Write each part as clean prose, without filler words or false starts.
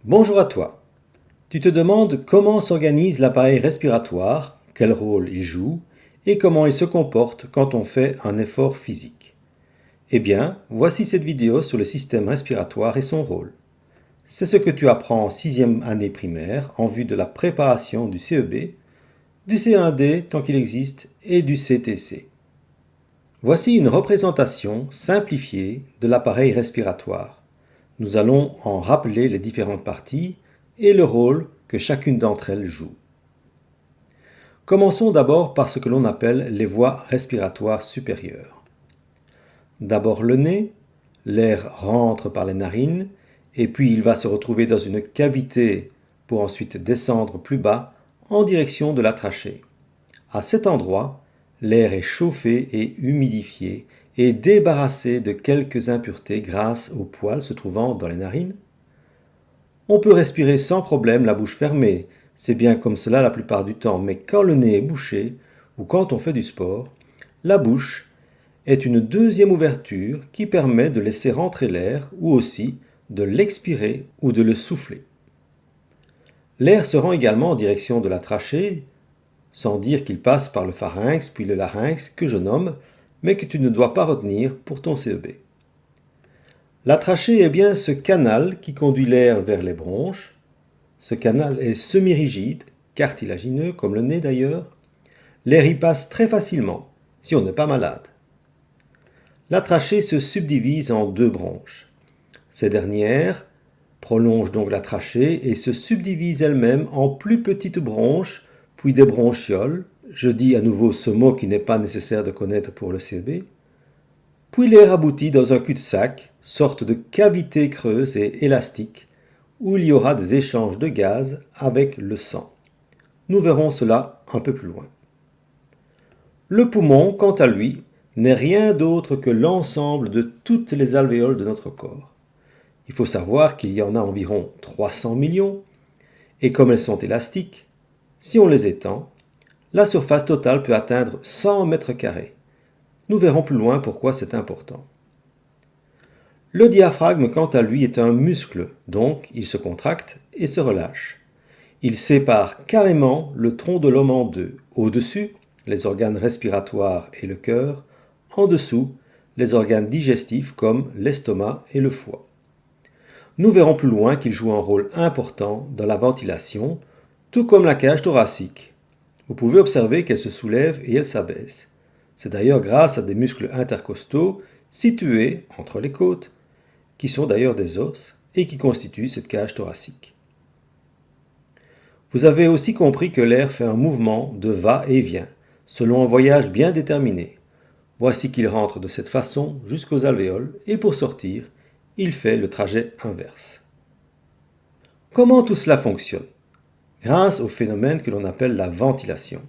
Bonjour à toi. Tu te demandes comment s'organise l'appareil respiratoire, quel rôle il joue et comment il se comporte quand on fait un effort physique. Eh bien, voici cette vidéo sur le système respiratoire et son rôle. C'est ce que tu apprends en 6e année primaire en vue de la préparation du CEB, du C1D tant qu'il existe et du CTC. Voici une représentation simplifiée de l'appareil respiratoire. Nous allons en rappeler les différentes parties et le rôle que chacune d'entre elles joue. Commençons d'abord par ce que l'on appelle les voies respiratoires supérieures. D'abord le nez, l'air rentre par les narines et puis il va se retrouver dans une cavité pour ensuite descendre plus bas en direction de la trachée. À cet endroit, l'air est chauffé et humidifié et débarrassé de quelques impuretés grâce aux poils se trouvant dans les narines. On peut respirer sans problème la bouche fermée, c'est bien comme cela la plupart du temps, mais quand le nez est bouché ou quand on fait du sport, la bouche est une deuxième ouverture qui permet de laisser rentrer l'air ou aussi de l'expirer ou de le souffler. L'air se rend également en direction de la trachée, sans dire qu'il passe par le pharynx puis le larynx que je nomme, mais que tu ne dois pas retenir pour ton CEB. La trachée est bien ce canal qui conduit l'air vers les bronches. Ce canal est semi-rigide, cartilagineux, comme le nez d'ailleurs. L'air y passe très facilement, si on n'est pas malade. La trachée se subdivise en deux branches. Ces dernières prolongent donc la trachée et se subdivisent elles-mêmes en plus petites bronches, puis des bronchioles. Je dis à nouveau ce mot qui n'est pas nécessaire de connaître pour le CEB. Puis l'air aboutit dans un cul-de-sac, sorte de cavité creuse et élastique, où il y aura des échanges de gaz avec le sang. Nous verrons cela un peu plus loin. Le poumon, quant à lui, n'est rien d'autre que l'ensemble de toutes les alvéoles de notre corps. Il faut savoir qu'il y en a environ 300 millions, et comme elles sont élastiques, si on les étend, la surface totale peut atteindre 100 mètres carrés. Nous verrons plus loin pourquoi c'est important. Le diaphragme, quant à lui, est un muscle, donc il se contracte et se relâche. Il sépare carrément le tronc de l'homme en deux. Au-dessus, les organes respiratoires et le cœur. En dessous, les organes digestifs comme l'estomac et le foie. Nous verrons plus loin qu'il joue un rôle important dans la ventilation, tout comme la cage thoracique. Vous pouvez observer qu'elle se soulève et elle s'abaisse. C'est d'ailleurs grâce à des muscles intercostaux situés entre les côtes, qui sont d'ailleurs des os et qui constituent cette cage thoracique. Vous avez aussi compris que l'air fait un mouvement de va-et-vient, selon un voyage bien déterminé. Voici qu'il rentre de cette façon jusqu'aux alvéoles et pour sortir, il fait le trajet inverse. Comment tout cela fonctionne? Grâce au phénomène que l'on appelle la ventilation.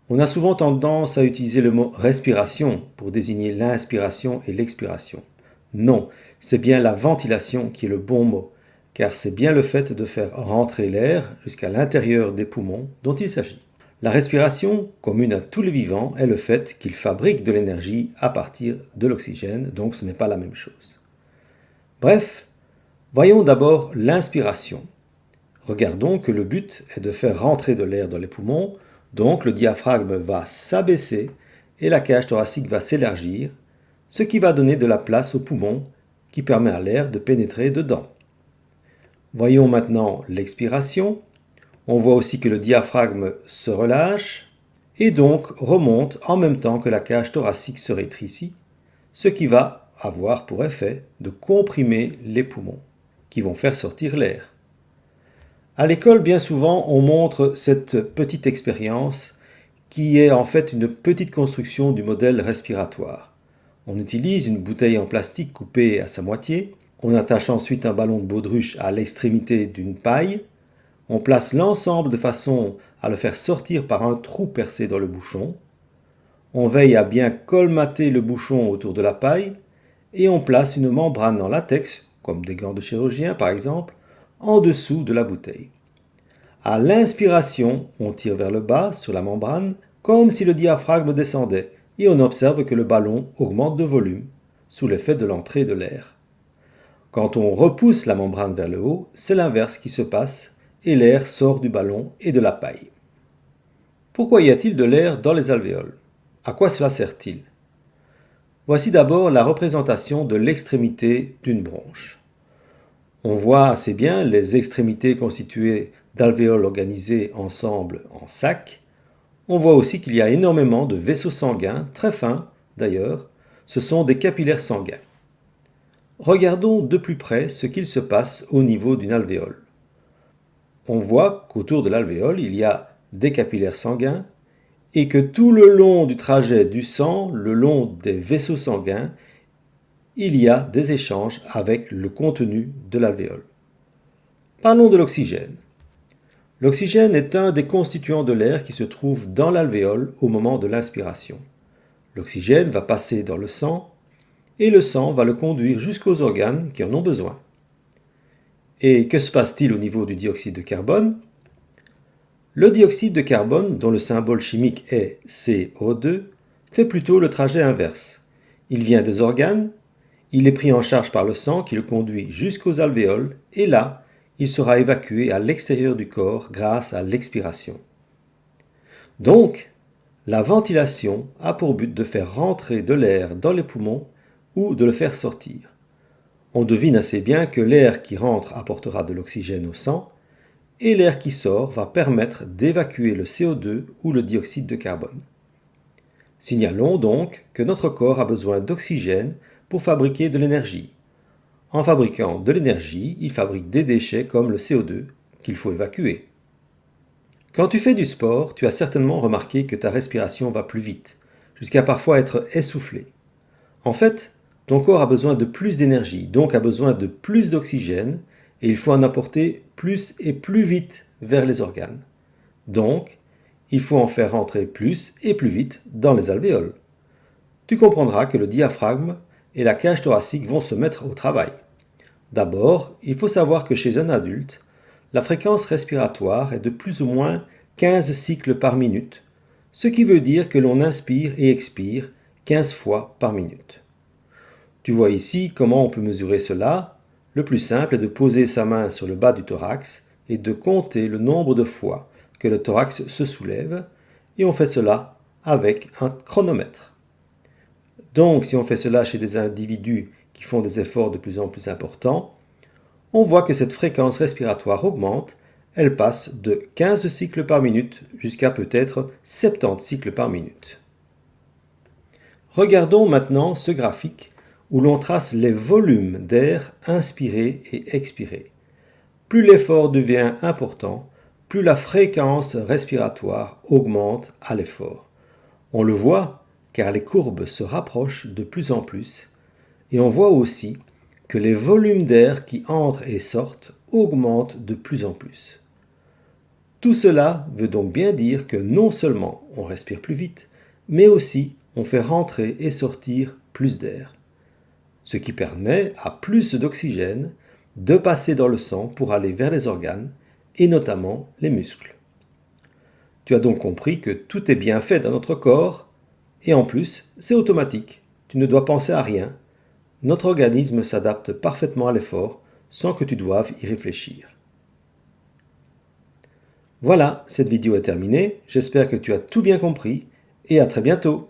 On a souvent tendance à utiliser le mot respiration pour désigner l'inspiration et l'expiration. Non, c'est bien la ventilation qui est le bon mot, car c'est bien le fait de faire rentrer l'air jusqu'à l'intérieur des poumons dont il s'agit. La respiration, commune à tous les vivants, est le fait qu'ils fabriquent de l'énergie à partir de l'oxygène, donc ce n'est pas la même chose. Bref, voyons d'abord l'inspiration. Regardons que le but est de faire rentrer de l'air dans les poumons, donc le diaphragme va s'abaisser et la cage thoracique va s'élargir, ce qui va donner de la place aux poumons qui permet à l'air de pénétrer dedans. Voyons maintenant l'expiration. On voit aussi que le diaphragme se relâche et donc remonte en même temps que la cage thoracique se rétrécit, ce qui va avoir pour effet de comprimer les poumons, qui vont faire sortir l'air. À l'école, bien souvent, on montre cette petite expérience qui est en fait une petite construction du modèle respiratoire. On utilise une bouteille en plastique coupée à sa moitié, on attache ensuite un ballon de baudruche à l'extrémité d'une paille, on place l'ensemble de façon à le faire sortir par un trou percé dans le bouchon, on veille à bien colmater le bouchon autour de la paille et on place une membrane en latex, comme des gants de chirurgien par exemple, en dessous de la bouteille. À l'inspiration, on tire vers le bas sur la membrane comme si le diaphragme descendait et on observe que le ballon augmente de volume sous l'effet de l'entrée de l'air. Quand on repousse la membrane vers le haut, c'est l'inverse qui se passe et l'air sort du ballon et de la paille. Pourquoi y a-t-il de l'air dans les alvéoles? À quoi cela sert-il? Voici d'abord la représentation de l'extrémité d'une bronche. On voit assez bien les extrémités constituées d'alvéoles organisées ensemble en sac. On voit aussi qu'il y a énormément de vaisseaux sanguins, très fins d'ailleurs. Ce sont des capillaires sanguins. Regardons de plus près ce qu'il se passe au niveau d'une alvéole. On voit qu'autour de l'alvéole, il y a des capillaires sanguins et que tout le long du trajet du sang, le long des vaisseaux sanguins, il y a des échanges avec le contenu de l'alvéole. Parlons de l'oxygène. L'oxygène est un des constituants de l'air qui se trouve dans l'alvéole au moment de l'inspiration. L'oxygène va passer dans le sang et le sang va le conduire jusqu'aux organes qui en ont besoin. Et que se passe-t-il au niveau du dioxyde de carbone? Le dioxyde de carbone, dont le symbole chimique est CO2, fait plutôt le trajet inverse. Il vient des organes, il est pris en charge par le sang qui le conduit jusqu'aux alvéoles et là, il sera évacué à l'extérieur du corps grâce à l'expiration. Donc, la ventilation a pour but de faire rentrer de l'air dans les poumons ou de le faire sortir. On devine assez bien que l'air qui rentre apportera de l'oxygène au sang et l'air qui sort va permettre d'évacuer le CO2 ou le dioxyde de carbone. Signalons donc que notre corps a besoin d'oxygène pour fabriquer de l'énergie. En fabriquant de l'énergie, il fabrique des déchets comme le CO2 qu'il faut évacuer. Quand tu fais du sport, tu as certainement remarqué que ta respiration va plus vite, jusqu'à parfois être essoufflé. En fait, ton corps a besoin de plus d'énergie, donc a besoin de plus d'oxygène, et il faut en apporter plus et plus vite vers les organes. Donc, il faut en faire rentrer plus et plus vite dans les alvéoles. Tu comprendras que le diaphragme et la cage thoracique vont se mettre au travail. D'abord, il faut savoir que chez un adulte, la fréquence respiratoire est de plus ou moins 15 cycles par minute, ce qui veut dire que l'on inspire et expire 15 fois par minute. Tu vois ici comment on peut mesurer cela. Le plus simple est de poser sa main sur le bas du thorax et de compter le nombre de fois que le thorax se soulève, et on fait cela avec un chronomètre. Donc, si on fait cela chez des individus qui font des efforts de plus en plus importants, on voit que cette fréquence respiratoire augmente, elle passe de 15 cycles par minute jusqu'à peut-être 70 cycles par minute. Regardons maintenant ce graphique où l'on trace les volumes d'air inspiré et expiré. Plus l'effort devient important, plus la fréquence respiratoire augmente à l'effort. On le voit car les courbes se rapprochent de plus en plus, et on voit aussi que les volumes d'air qui entrent et sortent augmentent de plus en plus. Tout cela veut donc bien dire que non seulement on respire plus vite, mais aussi on fait rentrer et sortir plus d'air, ce qui permet à plus d'oxygène de passer dans le sang pour aller vers les organes et notamment les muscles. Tu as donc compris que tout est bien fait dans notre corps et en plus c'est automatique, tu ne dois penser à rien. Notre organisme s'adapte parfaitement à l'effort sans que tu doives y réfléchir. Voilà, cette vidéo est terminée, j'espère que tu as tout bien compris et à très bientôt.